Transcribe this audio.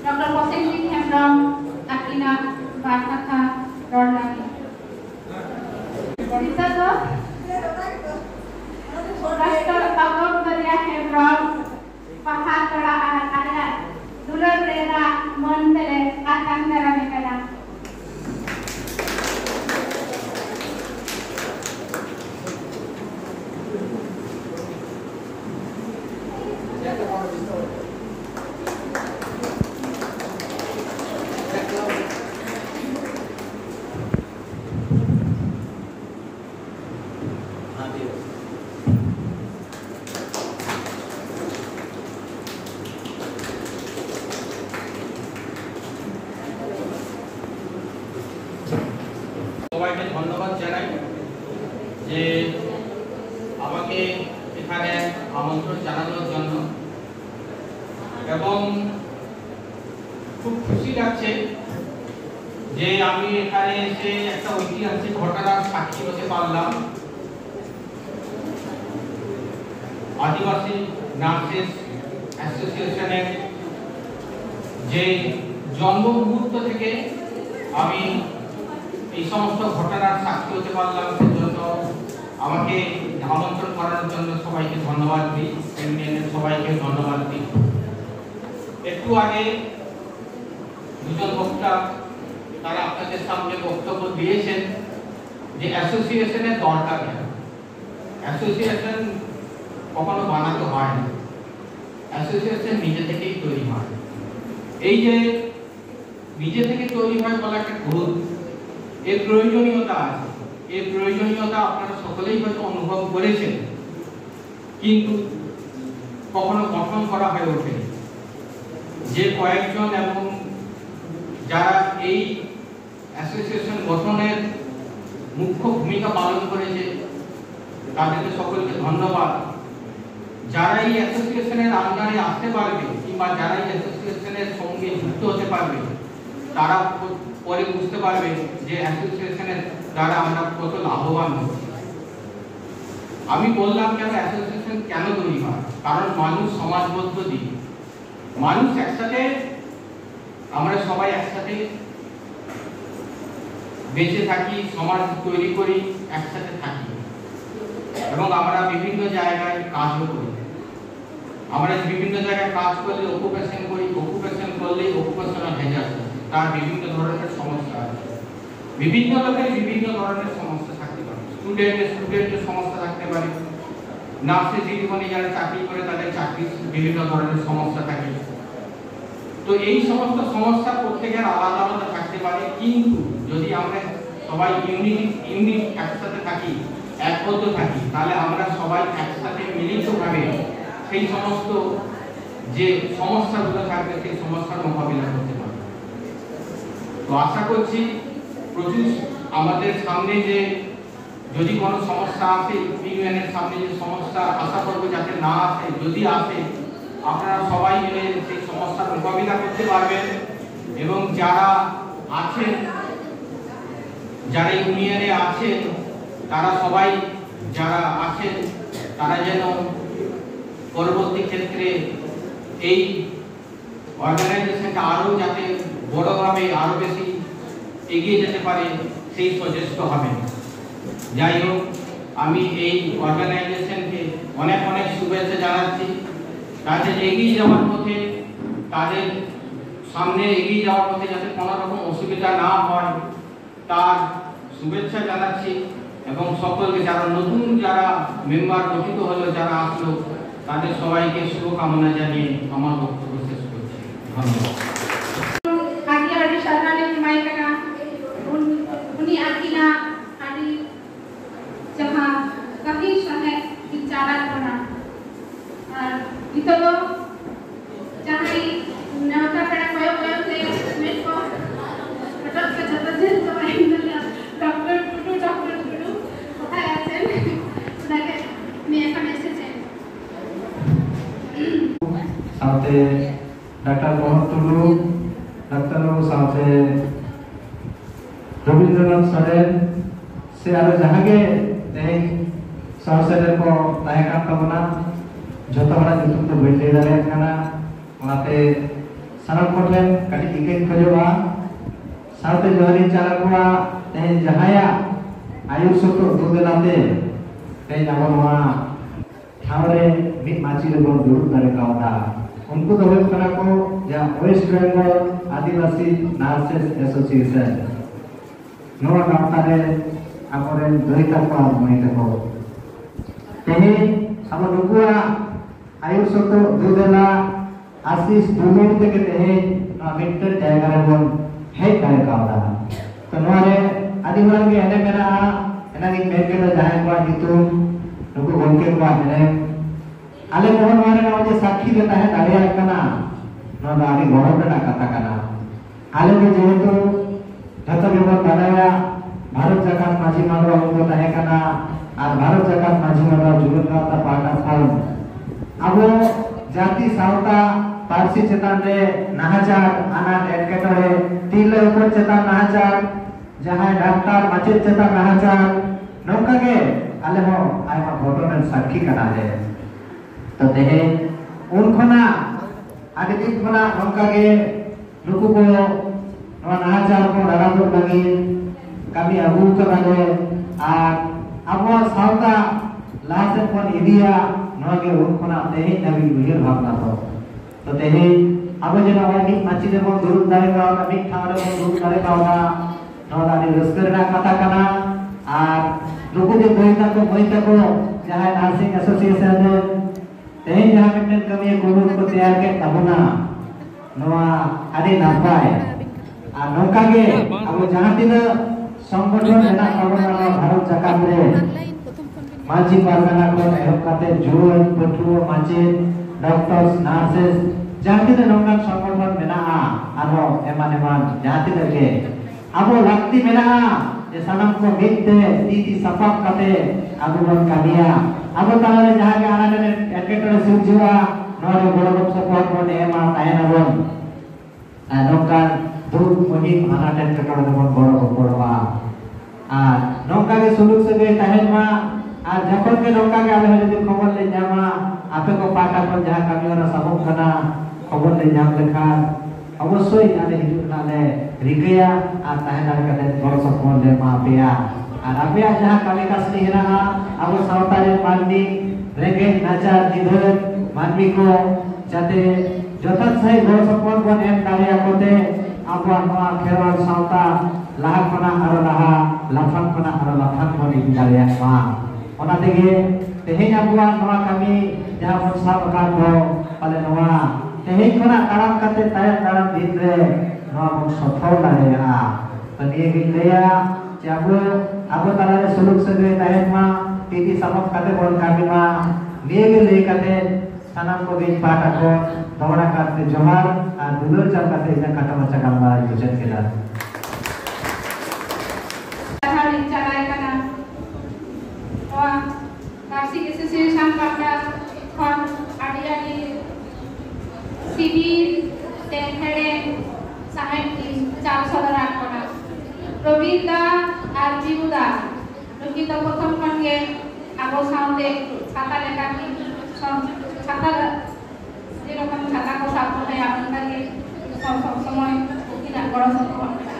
Dr. Koseklik Hemram, Akina Barkatha, Dornaki. Dr. Abdul Maria Hemram, Pahatara Ada, Dulur Rera, Montele, Akandara Mekana. সবাইকে ধন্যবাদ জানাই যে আমাকে এখানে আমন্ত্রণ জানানোর জন্য এবং খুব খুশি লাগছে যে আমি এখানে এসে একটা ঐতিহাসিক ঘটনার সাক্ষী হতে পারলাম। আদিবাসী নার্সেস অ্যাসোসিয়েশনের যে জন্ম মুহূর্ত থেকে আমি এই সমস্ত ঘটনার সাক্ষী হতে পারলাম, সেজন্য আমাকে আমন্ত্রণ করার জন্য সবাইকে ধন্যবাদ দিই, ইউনিয়নের সবাইকে ধন্যবাদ দিই। একটু আগে দুজন বক্তা তারা আপনাদের সামনে বক্তব্য দিয়েছেন যে অ্যাসোসিয়েশনের দরকার নেই। অ্যাসোসিয়েশন কখনো বানাতে হয় না, অ্যাসোসিয়েশন নিজে থেকেই তৈরি হয়। এই যে নিজে থেকে তৈরি হয় বলা একটা গুরুত্ব, এর প্রয়োজনীয়তা আছে। এই প্রয়োজনীয়তা আপনারা সকলেই হয়তো অনুভব করেছেন, কিন্তু কখনো গঠন করা হয়ে ওঠেনি। যে কয়েকজন এবং যারা এই অ্যাসোসিয়েশন গঠনের মুখ্য ভূমিকা পালন করেছে তাদেরকে সকলকে ধন্যবাদ। যারা এই অ্যাসোসিয়েশনের আন্ডারে আসতে পারবে কিংবা যারা এই অ্যাসোসিয়েশনের সঙ্গে যুক্ত হতে পারবে তারা পরে বুঝতে পারবে যে অ্যাসোসিয়েশনের দ্বারা আমরা কত লাভবান হচ্ছি। আমি বললাম কেন অ্যাসোসিয়েশন কেন তৈরি হয়, কারণ মানুষ সমাজবদ্ধ দিক, মানুষ একসাথে, আমরা সবাই একসাথে বেঁচে থাকি, সমাজ তৈরি করি, একসাথে থাকি এবং আমরা বিভিন্ন জায়গায় কাজও করি। আমরা বিভিন্ন জায়গায় কাজ করলে অকুপেশন করি, অকুপেশন করলেই অকুপেশনাল হ্যাজার্ড, তার বিভিন্ন ধরনের সমস্যা আছে। বিভিন্ন লোকের বিভিন্ন ধরনের সমস্যা থাকতে পারে, স্টুডেন্টের সমস্যা থাকতে পারে, নার্সের জীবনে যারা চাকরি করে তাদের চাকরির বিভিন্ন ধরনের সমস্যা থাকে। তো এই সমস্ত সমস্যা প্রত্যেকের আলাদা আলাদা থাকতে পারে, কিন্তু যদি আমরা সবাই ইউনিট একসাথে থাকি, একবদ্ধ থাকি, তাহলে আমরা সবাই একসাথে মিলিতভাবে সেই সমস্ত যে সমস্যাগুলো থাকবে সেই সমস্যার মোকাবিলা করতে পারবো। তো আশা করছি প্রচুর আমাদের সামনে যে যদি কোনো সমস্যা আসে, ইউনিয়নের সামনে যে সমস্যা, আশা করবো যাতে না আসে, যদি আসে আপনারা সবাই মিলে সেই সমস্যার মোকাবিলা করতে পারবেন এবং যারা আছেন, যারা ইউনিয়নে আছেন, তারা সবাই যারা আছেন তারা যেন পরবর্তী ক্ষেত্রে এই অর্গানাইজেশনটা আরও যাতে বড়ভাবে আরও বেশি এগিয়ে যেতে পারে সেই সচেষ্ট হবেন। যাই হোক, আমি এই অর্গানাইজেশনকে অনেক অনেক শুভেচ্ছা জানাচ্ছি। তাদের এগিয়ে যাওয়ার পথে, তাদের সামনে এগিয়ে যাওয়ার পথে যাতে কোনো রকম অসুবিধা না হয় তার শুভেচ্ছা জানাচ্ছি এবং সকলকে যারা নতুন যারা মেম্বার গঠিত হলো, যারা আসলো, তাদের সবাইকে শুভকামনা জানিয়ে আমার বক্তব্য শেষ করছি। ধন্যবাদ। डॉक्टर मोहन टुडू, डॉक्टर साथे रविंद्रनाथ सोरेन से आरो जहागे तेज सावसेर को ताहेकान तबना जतो हरा जुतुम तो बैठे दाले खाना ओनाते सारा कोठेन कटी इके खजोबा साथे जोहरी चाला कोआ ते जहाया आयु सतो दुदेलाते ते जाबनवा ठावरे मिट माची रे बोन दुरुब दारे कावदा उनको तो हुए कना को या वेस्ट बंगाल आदिवासी नर्सेस एसोसिएशन नोआ गावतारे आमरे दोहिता को मइता को तेहे अब नुकुआ आयु सतो दुदेला आशीष भूमि থেকে তেহে মিটর জায়গা রে বন হে দারে কাওদা তো নোরে আদিবাসী এনে মেনা এনা কি মেকে তো জাহান को নিতুম नुकु गंके को एने आले मोहन मारे ना जे साक्षी देता है दाड़िया कना नो दाड़ी गौरव ना कथा कना आले के जेहेतु जतो बेबर बनाया भारत जाकात माझी मानवा उनको तहे कना और भारत जाकात माझी मानवा जुलुन का पाटा फल अब जाति सावता पारसी चेतान रे नाहाचार अनाथ एटकेटरे तिले ऊपर चेतान नाहाचार जहां डॉक्टर माचेत चेतान नाहाचार नौका के आले हो आयमा घटना साक्षी कना है तो देहे उनखना आगे दिन खना नौका के नुकु को नवा नाहाचार को दारादो लगी कभी अबू करे आ अबो सावता लासे कोन इदिया नगे उनखना देहे नबी उहिर भावना तो देहे अब जेना वानी माची दे बोन दुरुद दारे का कभी ठावरे बोन दुरुद दारे का नवा दानी रस्करना कथा कना আর लोगों जो बोलता को जहाँ नर्सिंग एसोसिएशन है तेज जहाँ मिट्टन कमी कोविड को तैयार के तबुना नवा आदि नापाय आ नौका के अब जहाँ दिन संगठन है ना तबुना भारत जाकात रे माची पारगाना को एहब काते जुरुन पटुओ माची डॉक्टर्स नर्सेस जहाँ दिन नौका संगठन मेना आरो एमान जहाँ दिन के अब लगती मेना जे सनम को मिलते दीदी सफाप कते आगु बन कामिया अब तारे जहां के आना ने एकेटर सुजुआ नोरे गोरब सपोर्ट को एमा तायना बन नौका दूध मही आना टेंटर बन बड़ बड़वा आ नौका के सुलुक से ताहेमा आ जखन के नौका के आले जदी खबर ले जामा आपे को पाटा पर जहां कामिया सबक कना खबर ले जाम लेखा अवश्य आले हिजुना ले रिकया आ ताहेदार कते गड़ सपोर्ट ले मापिया आ रापिया जहां कमी कसनी हेना अब सावतारे मानवी रेगे नाचार दिधर मानवी को जाते जतन सही गड़ सपोर्ट को एम दारिया कोते अब नवा खेरवाल सावता लाहा कना आरो लाहा लाफान कना आरो लाफान को नी दारिया मा ओना तेगे तेहेन अबुआ नवा कमी जहां बन साब का को पाले नवा तेहेन कना ताराम कते ताय ताराम दिन रे नवा बन सफल दारेगा तनिए गिलया चाबो अब तारे सुलुक से ताहेन मा टीटी सबक कते बन काबिमा नेगे ले कते सनम को दिन पाटा को दौड़ा करते जोहार आ दुलर चल कते इना कटा बच्चा कामला योजन केला hari carai kana wa nasi association pada kon adiani civil tehre sahen ki chal sodara kona robita ar jibuda robita prothom konge abo saunde chata lekha ki chata যেরকম ছাতা को साफ होता है अपन का ये सब समय किना बड़ा सब